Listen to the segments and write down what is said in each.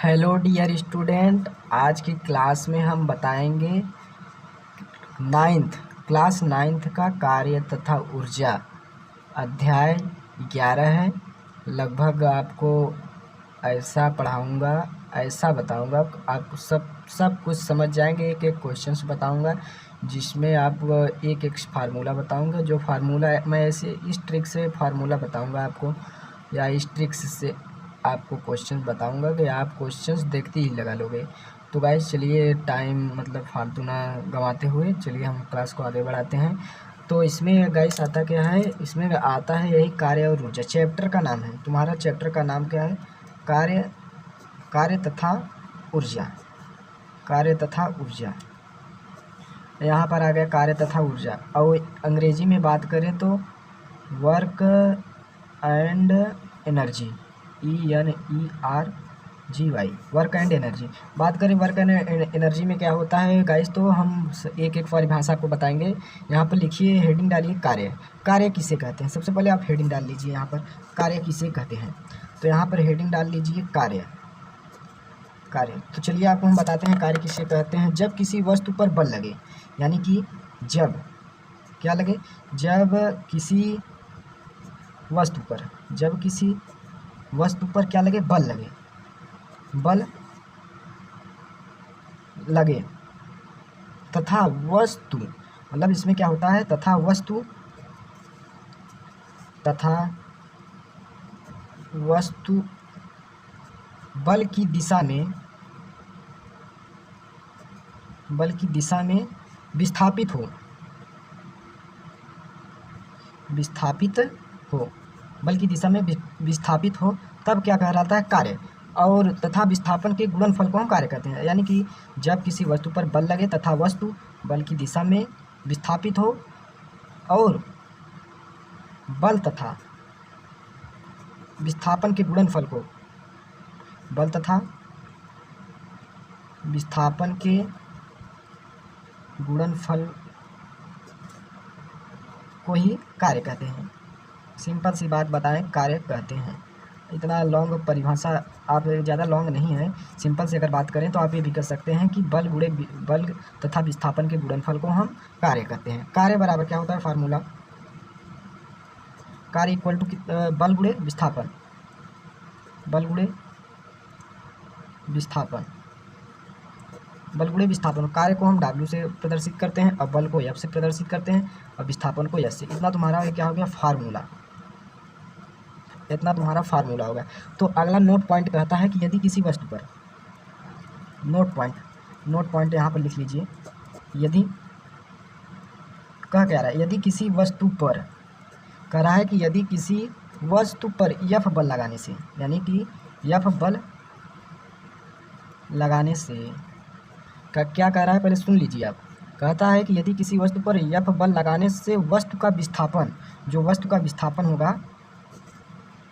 Hello dear student, आज की class में हम बताएंगे क्लास नाइन्थ का कार्य तथा ऊर्जा अध्याय 11 है। लगभग आपको ऐसा पढ़ाऊंगा, ऐसा बताऊंगा, आप सब कुछ समझ जाएंगे। एक एक क्वेश्चंस बताऊंगा जिसमें आप एक एक फार्मूला बताऊंगा। जो फार्मूला मैं ऐसे इस ट्रिक से फार्मूला बताऊंगा आपको, या इस ट्रिक्स से आपको क्वेश्चन बताऊंगा कि आप क्वेश्चंस देखते ही लगा लोगे। तो गाइस चलिए, टाइम मतलब फालतू ना गंवाते हुए चलिए हम क्लास को आगे बढ़ाते हैं। तो इसमें गाइस आता क्या है, इसमें आता है यही कार्य और ऊर्जा। चैप्टर का नाम है, तुम्हारा चैप्टर का नाम क्या है? कार्य तथा ऊर्जा। कार्य तथा ऊर्जा, यहाँ पर आ गया कार्य तथा ऊर्जा। और अंग्रेजी में बात करें तो work and energy, ENERGY, work and energy. बात करें वर्क एंड एनर्जी में क्या होता है गाइस, तो हम एक एक परिभाषा को बताएंगे। यहाँ पर लिखिए, हेडिंग डालिए कार्य। कार्य किसे कहते हैं? सबसे पहले आप हेडिंग डाल लीजिए यहाँ पर, कार्य किसे कहते हैं। तो यहाँ पर हेडिंग डाल लीजिए कार्य। तो चलिए आपको हम बताते हैं कार्य किसे कहते हैं। जब किसी वस्तु पर बल लगे, यानी कि जब क्या लगे, जब किसी वस्तु पर क्या लगे, बल लगे तथा वस्तु, मतलब इसमें क्या होता है, तथा वस्तु बल की दिशा में विस्थापित हो, बल की दिशा में विस्थापित हो, तब क्या कहलाता है, कार्य। और तथा विस्थापन के गुणनफल को हम कार्य कहते हैं। यानी कि जब किसी वस्तु पर बल लगे तथा वस्तु बल की दिशा में विस्थापित हो, और बल तथा विस्थापन के गुणनफल को, बल तथा विस्थापन के गुणनफल को ही कार्य कहते हैं। सिंपल सी बात बताएं, कार्य कहते हैं। इतना लॉन्ग परिभाषा आप ज़्यादा लॉन्ग नहीं है, सिंपल से अगर बात करें तो आप ये भी कर सकते हैं कि बल तथा विस्थापन के गुणनफल को हम कार्य कहते हैं। कार्य बराबर क्या होता है, फार्मूला, कार्य इक्वल टू बल गुणे विस्थापन, बल गुणे विस्थापन। कार्य को हम W से प्रदर्शित करते हैं, और बल को F से प्रदर्शित करते हैं, और विस्थापन को S से। इतना तुम्हारा क्या हो गया, फार्मूला। इतना तुम्हारा फार्मूला होगा। तो अगला नोट पॉइंट कहता है कि यदि किसी वस्तु पर, नोट पॉइंट यहाँ पर लिख लीजिए। यदि कह क्या रहा है, यदि किसी वस्तु पर, कह रहा है कि यदि किसी वस्तु पर F बल लगाने से, यानी कि F बल लगाने से क्या कह रहा है, पहले सुन लीजिए आप। कहता है कि यदि किसी वस्तु पर F बल लगाने से वस्तु का विस्थापन, जो वस्तु का विस्थापन होगा,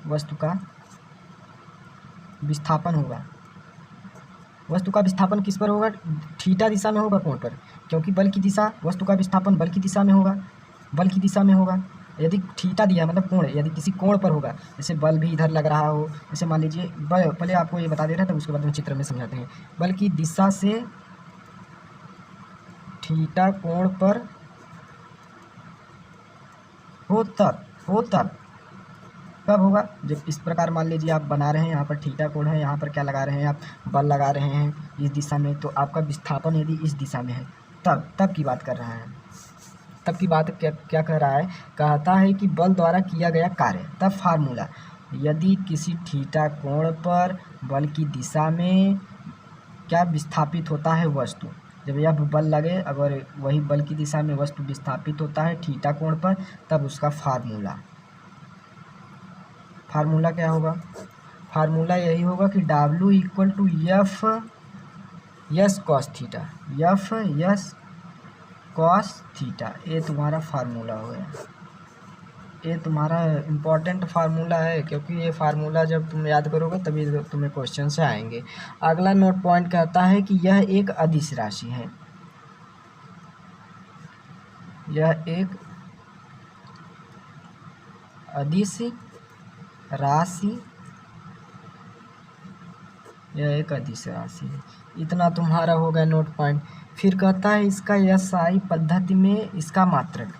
वस्तु का विस्थापन किस पर होगा, थीटा दिशा में होगा, कोण पर। क्योंकि बल की दिशा, वस्तु का विस्थापन बल की दिशा में होगा। यदि थीटा दिया मतलब कोण, यदि किसी कोण पर होगा, जैसे बल भी इधर लग रहा हो, जैसे मान लीजिए पहले आपको ये बता दे रहा था, उसके बाद हम चित्र में समझाते हैं। बल की दिशा से थीटा कोण पर हो तब कब होगा, जब इस प्रकार मान लीजिए आप बना रहे हैं, यहाँ पर थीटा कोण है, यहाँ पर क्या लगा रहे हैं, आप बल लगा रहे हैं इस दिशा में, तो आपका विस्थापन यदि इस दिशा में है, तब की बात कर रहा है। तब की बात क्या कह रहा है, कहता है कि बल द्वारा किया गया कार्य। तब फार्मूला, यदि किसी थीटा कोण पर बल की दिशा में क्या विस्थापित होता है वस्तु, जब यह बल लगे, अगर वही बल की दिशा में वस्तु विस्थापित होता है थीटा कोण पर, तब उसका फार्मूला क्या होगा, फार्मूला यही होगा कि W equal to F S cos theta. ये तुम्हारा फार्मूला हो गया। ये तुम्हारा इम्पोर्टेंट फार्मूला है, क्योंकि ये फार्मूला जब तुम याद करोगे तभी तुम्हें क्वेश्चन से आएंगे। अगला नोट पॉइंट कहता है कि यह एक अदिश राशि है, यह एक अदिश राशि यह एक अदिश राशि है। इतना तुम्हारा हो गया नोट पॉइंट। फिर कहता है इसका SI पद्धति में इसका मात्रक।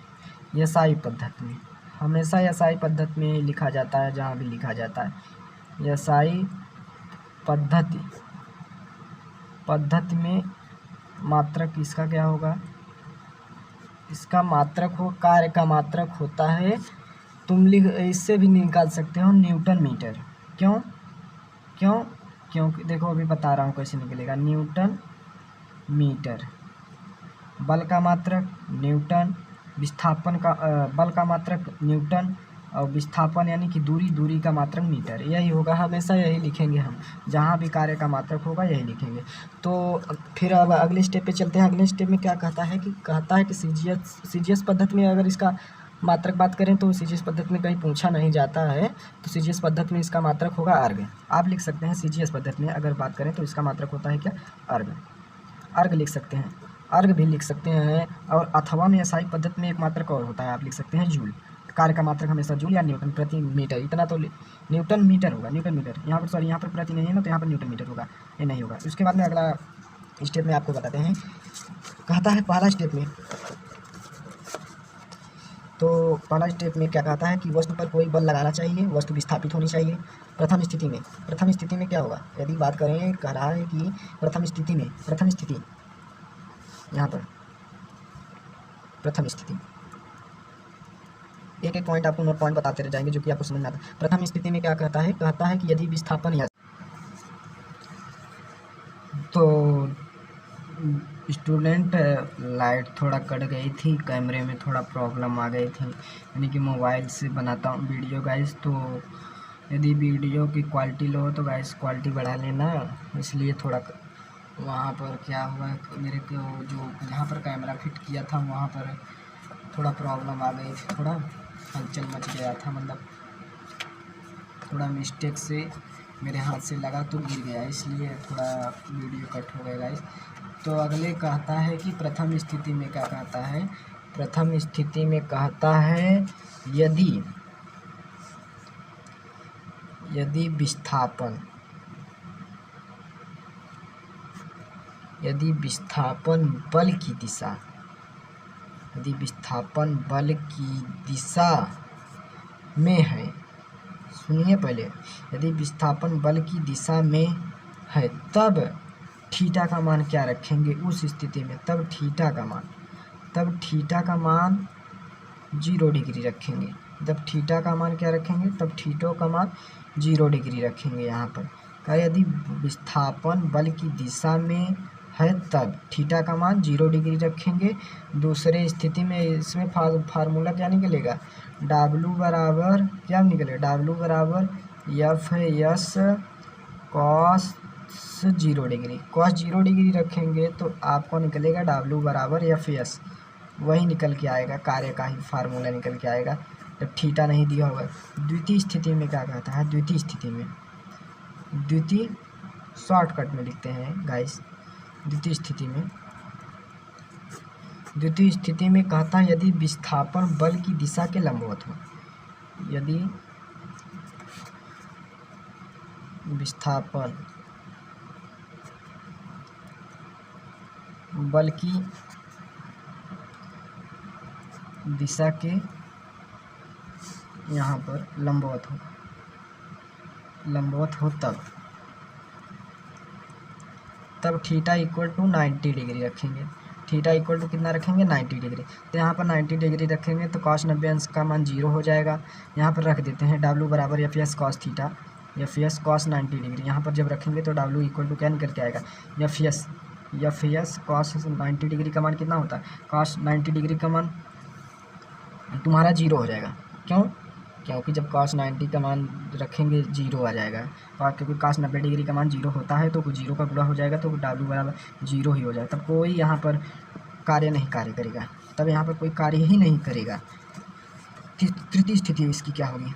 SI पद्धति में हमेशा SI पद्धति में लिखा जाता है, जहाँ भी लिखा जाता है SI पद्धति में मात्रक इसका क्या होगा, इसका मात्रक हो, कार्य का मात्रक होता है, तुम इससे भी निकाल सकते हो न्यूटन मीटर। क्योंकि देखो अभी बता रहा हूँ कैसे निकलेगा। न्यूटन मीटर, बल का मात्रक न्यूटन, विस्थापन का बल का मात्रक न्यूटन, और विस्थापन यानी कि दूरी का मात्रक मीटर। यही होगा, हमेशा यही लिखेंगे हम, जहाँ भी कार्य का मात्रक होगा यही लिखेंगे। तो फिर अब अगले स्टेप पे चलते हैं। अगले स्टेप में क्या कहता है कि सीजीएस पद्धति में अगर इसका मात्रक बात करें तो सीजीएस पद्धति में कहीं पूछा नहीं जाता है, तो सीजीएस पद्धति में इसका मात्रक होगा अर्घ। आप लिख सकते हैं सीजीएस पद्धति में अगर बात करें तो इसका मात्रक होता है क्या, अर्घ लिख सकते हैं, अर्घ भी लिख सकते हैं। और अथवा में SI पद्धति में एक मात्रक और होता है, आप लिख सकते हैं जूल। कार्य का मात्रक हमेशा जूल या न्यूटन प्रति मीटर। इतना तो न्यूटन मीटर होगा, न्यूटन मीटर। यहाँ पर सॉरी, यहाँ पर प्रति नहीं है ना, तो यहाँ पर न्यूटन मीटर होगा, ये नहीं होगा। उसके बाद में अगला स्टेप में आपको बताते हैं। कहता है पहला स्टेप में, तो पहला स्टेप में क्या कहता है कि वस्तु पर कोई बल लगाना चाहिए, वस्तु विस्थापित होनी चाहिए। प्रथम स्थिति में क्या होगा, यदि बात करें, कह रहा है कि प्रथम स्थिति यहाँ पर प्रथम स्थिति, एक पॉइंट आपको नोट पॉइंट बताते रह जाएंगे जो कि आपको समझ में आता है। प्रथम स्थिति में क्या कहता है कि यदि विस्थापन या तो स्टूडेंट लाइट थोड़ा कट गई थी, कैमरे में थोड़ा प्रॉब्लम आ गई थी, यानी कि मोबाइल से बनाता हूँ वीडियो गाइस, तो यदि वीडियो की क्वालिटी लो हो तो गाइस क्वालिटी बढ़ा लेना। इसलिए थोड़ा वहाँ पर क्या हुआ, मेरे को जो जहाँ पर कैमरा फिट किया था वहाँ पर थोड़ा प्रॉब्लम आ गई थी, थोड़ा हलचल मच गया था, मतलब थोड़ा मिस्टेक से मेरे हाथ से लगा तो गिर गया, इसलिए थोड़ा वीडियो कट हो गया गाइस। तो अगले कहता है कि प्रथम स्थिति में क्या कहता है, प्रथम स्थिति में कहता है यदि विस्थापन बल की दिशा, यदि विस्थापन बल की दिशा में है, सुनिए पहले, यदि विस्थापन बल की दिशा में है तब थीटा का मान क्या रखेंगे उस स्थिति में, तब थीटा का मान 0 डिग्री रखेंगे। जब थीटा का मान क्या रखेंगे, तब थीटा का मान 0 डिग्री रखेंगे। यहाँ पर क्या, यदि विस्थापन बल की दिशा में है तब थीटा का मान 0 डिग्री रखेंगे। दूसरे स्थिति में इसमें फार्मूला क्या निकलेगा, W बराबर क्या निकलेगा, W बराबर FS cos 0 degree, cos 0 degree रखेंगे तो आपको निकलेगा W बराबर FS, वही निकल के आएगा, कार्य का ही फार्मूला निकल के आएगा जब थीटा नहीं दिया होगा। द्वितीय स्थिति में क्या कहता है, द्वितीय शॉर्टकट में लिखते हैं गाइस। द्वितीय स्थिति में कहता है यदि विस्थापन बल की दिशा के लंबवत हो, यदि विस्थापन बल की दिशा के यहाँ पर लंबवत हो तब थीटा इक्वल टू 90 डिग्री रखेंगे। थीटा इक्वल टू कितना रखेंगे, 90 डिग्री। तो यहाँ पर 90 डिग्री रखेंगे तो cos 90 अंश का मान 0 हो जाएगा। यहाँ पर रख देते हैं W बराबर FS cos theta, FS cos 90 degree. यहाँ पर जब रखेंगे तो W इक्वल टू क्या निकल के आएगा, FS cos 90 डिग्री का मान कितना होता है, cos 90 डिग्री का मान तुम्हारा 0 हो जाएगा। क्योंकि जब cos 90 का मान रखेंगे 0 आ जाएगा, और क्योंकि cos 90 डिग्री का मान 0 होता है तो 0 का गुणा हो जाएगा तो W बराबर 0 ही हो जाएगा। तब कोई यहाँ पर कार्य नहीं करेगा, तब यहाँ पर कोई कार्य ही नहीं करेगा। तृतीय स्थिति इसकी क्या होगी,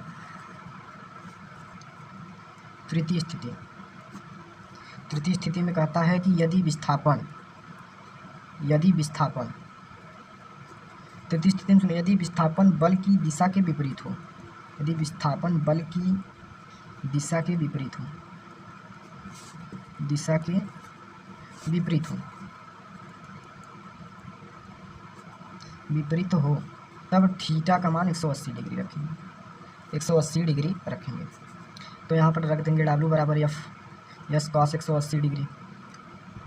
तृतीय स्थिति में कहता है कि यदि विस्थापन तृतीय स्थिति में सुनिए, यदि विस्थापन बल की दिशा के विपरीत हो, यदि विस्थापन बल की दिशा के विपरीत हो दिशा के विपरीत हो तब थीटा का मान 180 डिग्री रखेंगे, 180 डिग्री रखेंगे। तो यहाँ पर रख देंगे W बराबर एस कॉस 180 डिग्री।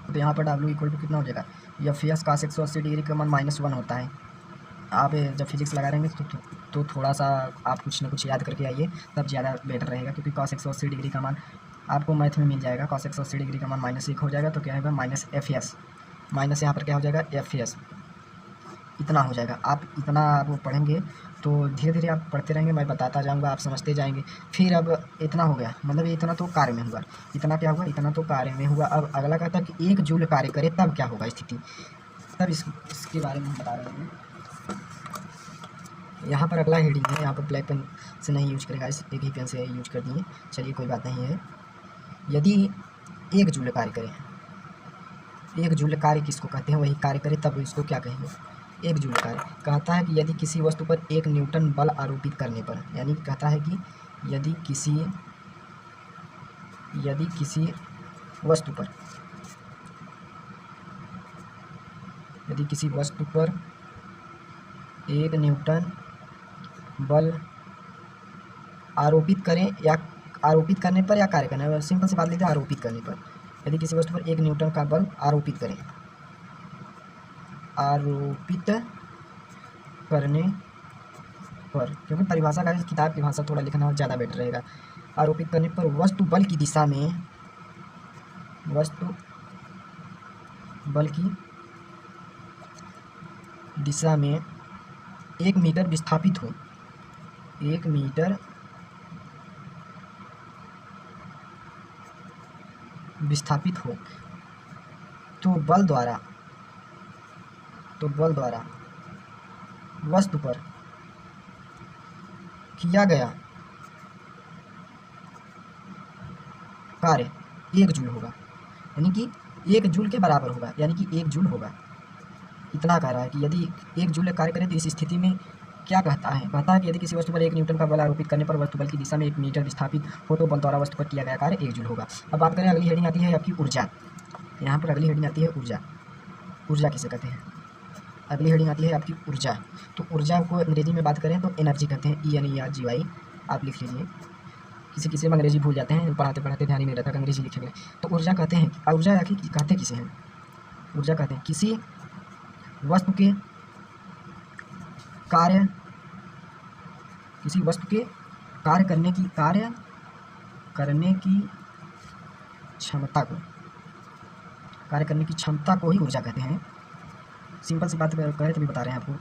तो यहाँ पर W इक्वल टू कितना हो जाएगा, एफ एस कॉस 180 डिग्री का मान -1 होता है। आप जब फिजिक्स लगा रहेंगे तो थोड़ा सा आप कुछ ना कुछ याद करके आइए, तब ज़्यादा बेटर रहेगा, क्योंकि कॉस 180 डिग्री का मान आपको मैथ में मिल जाएगा। कॉस 180 डिग्री का मान -1 हो जाएगा, तो क्या होगा -FS, माइनस यहाँ पर क्या हो जाएगा FS, इतना हो जाएगा। आप इतना आप पढ़ेंगे तो धीरे धीरे आप पढ़ते रहेंगे, मैं बताता जाऊंगा, आप समझते जाएंगे। फिर अब इतना हो गया, मतलब इतना तो कार्य में हुआ, इतना क्या हुआ, इतना तो कार्य में हुआ। अब अगला कहता है कि 1 जूल कार्य करे तब क्या होगा स्थिति, तब इसके बारे में हम बता रहे हैं। यहाँ पर अगला हेडिंग है, यहाँ पर ब्लैक पेन से नहीं यूज करेगा, इस एक ही पेन से यूज कर दिए, चलिए कोई बात नहीं है। यदि 1 जूल कार्य करें, 1 जूल कार्य किसको कहते हैं, वही कार्य करे तब इसको क्या कहेंगे, 1 जूल कार्य। कहता है कि यदि किसी वस्तु पर 1 न्यूटन बल आरोपित करने पर, यानी कहता है कि यदि किसी वस्तु पर, यदि किसी वस्तु पर 1 न्यूटन बल आरोपित करें, या आरोपित करने पर या कार्य करने पर, सिंपल सी बात लेते हैं आरोपित करने पर। यदि किसी वस्तु पर 1 न्यूटन का बल आरोपित करें, आरोपित करने पर, क्योंकि परिभाषा का किताब की भाषा थोड़ा लिखना ज़्यादा बेटर रहेगा। आरोपित करने पर वस्तु बल की दिशा में, वस्तु बल की दिशा में 1 मीटर विस्थापित हो, 1 मीटर विस्थापित हो, तो बल द्वारा वस्तु पर किया गया कार्य 1 जूल होगा, यानी कि 1 जूल के बराबर होगा, यानी कि 1 जूल होगा। इतना कह रहा है कि यदि 1 जूल कार्य करे तो इस स्थिति में क्या कहता है, कहता है कि यदि किसी वस्तु पर 1 न्यूटन का बल आरोपित करने पर वस्तु बल की दिशा में 1 मीटर विस्थापित हो, तो बल द्वारा वस्तु पर किया गया कार्य 1 जूल होगा। अब बात करें, अगली हेडिंग आती है आपकी ऊर्जा। यहाँ पर अगली हेडिंग आती है ऊर्जा। ऊर्जा किसे कहते हैं, अगली हेडिंग आती है आपकी ऊर्जा। तो ऊर्जा को अंग्रेजी में बात करें तो एनर्जी कहते हैं, ENERGY, आप लिख लीजिए। किसी में अंग्रेजी भूल जाते हैं, पढ़ाते पढ़ाते ध्यान ही नहीं रहता कि अंग्रेजी लिखेंगे। तो ऊर्जा कहते हैं, ऊर्जा आखिर कहते किसे हैं, ऊर्जा कहते हैं किसी वस्तु के कार्य, किसी वस्तु के कार्य करने की क्षमता को, कार्य करने की क्षमता को ही ऊर्जा कहते हैं। सिंपल सी बात करें तभी बता रहे हैं आपको,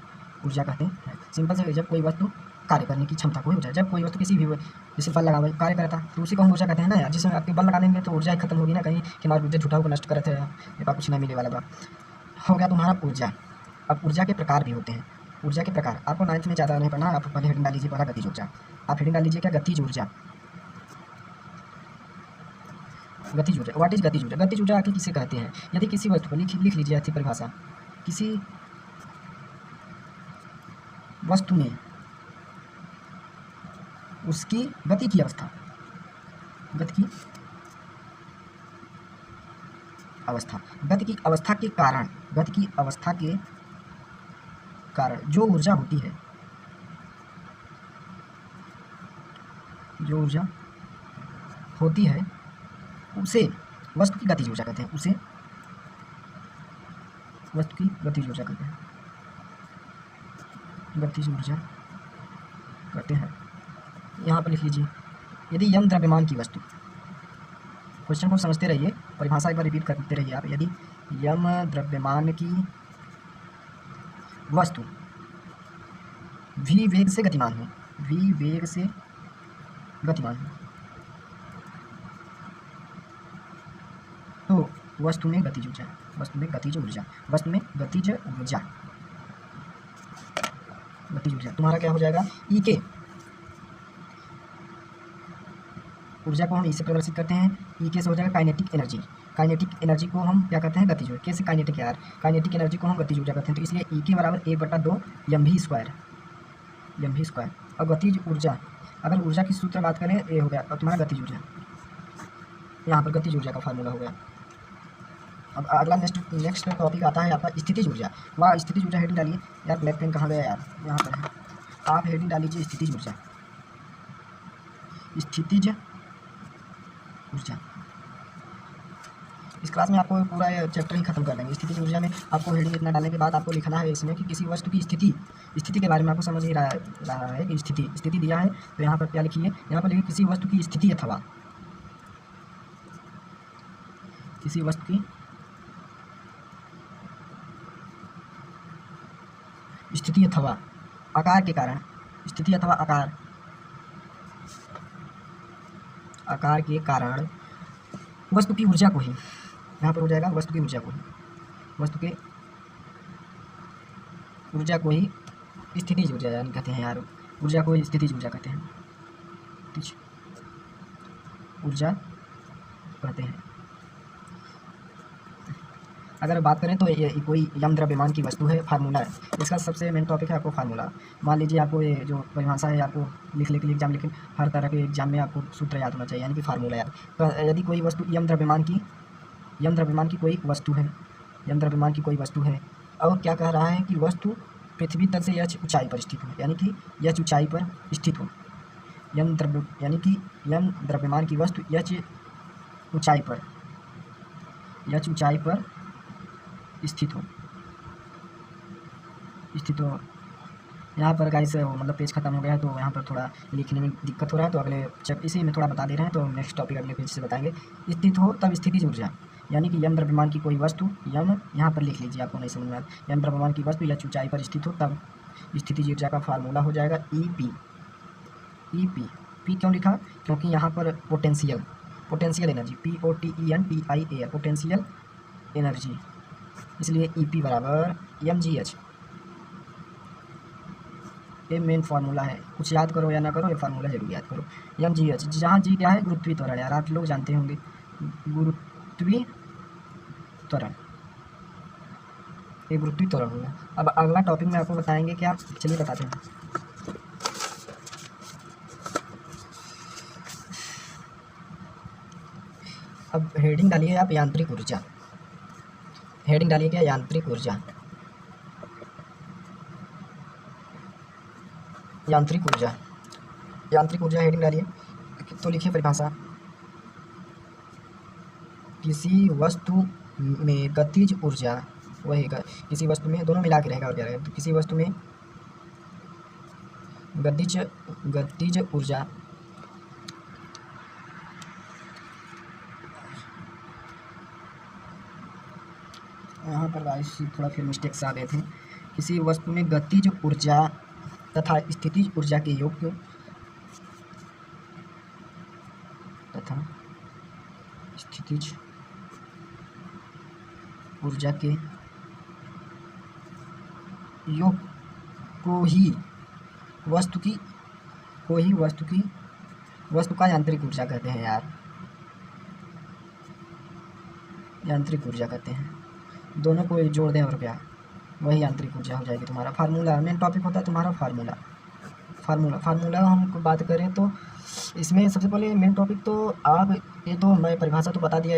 ऊर्जा कहते हैं सिंपल से, जब कोई वस्तु कार्य करने की क्षमता को ही ऊर्जा, जब कोई वस्तु किसी भी जैसे बल लगा कार्य करता तो उसी को हम ऊर्जा कहते हैं ना यार। जिसमें आपके बल लगा देंगे तो ऊर्जा खत्म होगी ना, कहीं कि हमारा ऊर्जा झूठा को नष्ट करते हैं, ये बात कुछ नहीं मिले वाला बात हो गया तुम्हारा ऊर्जा। अब ऊर्जा के प्रकार भी होते हैं, ऊर्जा के प्रकार आपको 9th में ज़्यादा नहीं पढ़ना, आप पहले हेडिंग डाल लीजिए, पहला गतिज ऊर्जा। आप हेडिंग डाल लीजिए क्या, गतिज ऊर्जा। गतिज ऊर्जा, व्हाट इज गतिज ऊर्जा, गतिज ऊर्जा आखिर किसे कहते हैं। यदि किसी वस्तु को लिख लीजिए अच्छी परिभाषा, किसी वस्तु में उसकी गति की अवस्था, गति की अवस्था के कारण, गति की अवस्था के कारण जो ऊर्जा होती है, जो ऊर्जा होती है उसे वस्तु की गतिज ऊर्जा कहते हैं, उसे वस्तु की गतिज ऊर्जा कहते हैं, गतिज ऊर्जा कहते हैं। यहाँ पर लिख लीजिए, यदि यम द्रव्यमान की वस्तु, क्वेश्चन को समझते रहिए, परिभाषा एक बार रिपीट करते रहिए आप। यदि यम द्रव्यमान की वस्तु v वेग से गतिमान है, v वेग से गतिमान है, तो वस्तु में गतिज ऊर्जा, वस्तु में गतिज ऊर्जा, वस्तु में गतिज ऊर्जा, गतिज ऊर्जा तुम्हारा क्या हो जाएगा, ई के। ऊर्जा को हम इससे प्रदर्शित करते हैं, ई के से हो जाएगा काइनेटिक एनर्जी। काइनेटिक एनर्जी को हम क्या कहते हैं, गतिज ऊर्जा। कैसे काइनेटिक यार, काइनेटिक एनर्जी को हम गतिज ऊर्जा कहते हैं। तो इसलिए ई के बराबर 1/2 mv स्क्वायर, mv स्क्वायर। और गतिज ऊर्जा, अगर ऊर्जा की सूत्र बात करें ये हो गया और तुम्हारा गतिज ऊर्जा, यहाँ पर गतिज ऊर्जा का फार्मूला हो गया। अब अगला नेक्स्ट टॉपिक आता है आपका स्थितिज ऊर्जा। वह स्थितिज ऊर्जा हेडिंग डालिए यार, ब्लैक पेन कहाँ गया यार, यहाँ पर है। आप हेडिंग डाल लीजिए स्थितिज ऊर्जा। स्थितिज ऊर्जा इस क्लास में आपको पूरा चैप्टर ही खत्म कर देंगे। स्थितिज ऊर्जा में आपको हेडिंग इतना डालने के बाद आपको लिखना है इसमें कि किसी वस्तु की स्थिति के बारे में आपको समझ ही रहा है कि स्थिति दिया है, तो यहाँ पर क्या लिखिए, यहाँ पर लिखिए किसी वस्तु की स्थिति अथवा किसी वस्तु की स्थिति अथवा आकार के कारण, स्थिति अथवा आकार के कारण वस्तु की ऊर्जा को ही, यहाँ पर हो जाएगा वस्तु की ऊर्जा को ही, वस्तु के ऊर्जा को ही स्थितिज ऊर्जा यानी कहते हैं यार, ऊर्जा को स्थितिज ऊर्जा कहते हैं, स्थितिज ऊर्जा कहते हैं। अगर बात करें तो ये कोई यम द्रव्यमान की वस्तु है, फार्मूला है इसका, सबसे मेन टॉपिक है आपको फार्मूला। मान लीजिए आपको ये जो परिभाषा है आपको लिख के एग्जाम, लेकिन हर तरह के एग्जाम में आपको सूत्र याद होना चाहिए यानी कि फार्मूला याद। तो यदि कोई वस्तु यम द्रव्यमान की कोई वस्तु है, यम द्रव्यमान की कोई वस्तु है, और क्या कह रहा है कि वस्तु पृथ्वी तल से यह ऊंचाई पर स्थित हो, यानी कि यह ऊंचाई पर स्थित हो, यानी कि यम द्रव्यमान की वस्तु यह ऊंचाई पर स्थित हो। यहाँ पर गाइस मतलब पेज खत्म हो गया है, तो यहाँ पर थोड़ा लिखने में दिक्कत हो रहा है, तो अगले इसी में थोड़ा बता दे रहे हैं, तो नेक्स्ट टॉपिक अगले पेज से बताएंगे। स्थित हो तब स्थितिज ऊर्जा, यानी कि यम द्रव्यमान की कोई वस्तु, यम यहाँ पर लिख लीजिए, आपको नहीं समझ में आता, यम द्रव्यमान की वस्तु या ऊंचाई पर स्थित हो तब स्थितिज ऊर्जा का फार्मूला हो जाएगा पी क्यों लिखा, क्योंकि यहाँ पर potential energy, POTENTIAL potential energy, इसलिए EP बराबर mgh। ये मेन फार्मूला है, कुछ याद करो या ना करो, ये फार्मूला जरूर याद करो। mgh, जहाँ जी क्या है, गुरुत्वीय त्वरण यार, आप लोग जानते होंगे गुरुत्वीय त्वरण, ये गुरुत्वीय त्वरण होगा। अब अगला टॉपिक में आपको बताएंगे क्या, चलिए बताते हैं। अब हेडिंग डालिए आप यांत्रिक ऊर्जा, हेडिंग डालिए क्या, यांत्रिक ऊर्जा। हेडिंग डालिए, तो लिखिए परिभाषा, किसी वस्तु में गतिज ऊर्जा, वही किसी वस्तु में, दोनों मिला के रहेगा और क्या रहेगा, तो किसी वस्तु में गतिज ऊर्जा यहाँ पर गाइस थोड़ा फिर मिस्टेक्स आ गए थे। किसी वस्तु में गतिज ऊर्जा तथा स्थितिज ऊर्जा के योग तथा स्थितिज ऊर्जा के योग को ही वस्तु का यांत्रिक ऊर्जा कहते हैं यार, यांत्रिक ऊर्जा कहते हैं। दोनों को जोड़ दें और क्या, वही यांत्रिक ऊर्जा हो जाएगी तुम्हारा। फार्मूला मेन टॉपिक होता है तुम्हारा, फार्मूला हम बात करें तो इसमें सबसे पहले मेन टॉपिक तो आप, ये तो मैं परिभाषा तो बता दिया।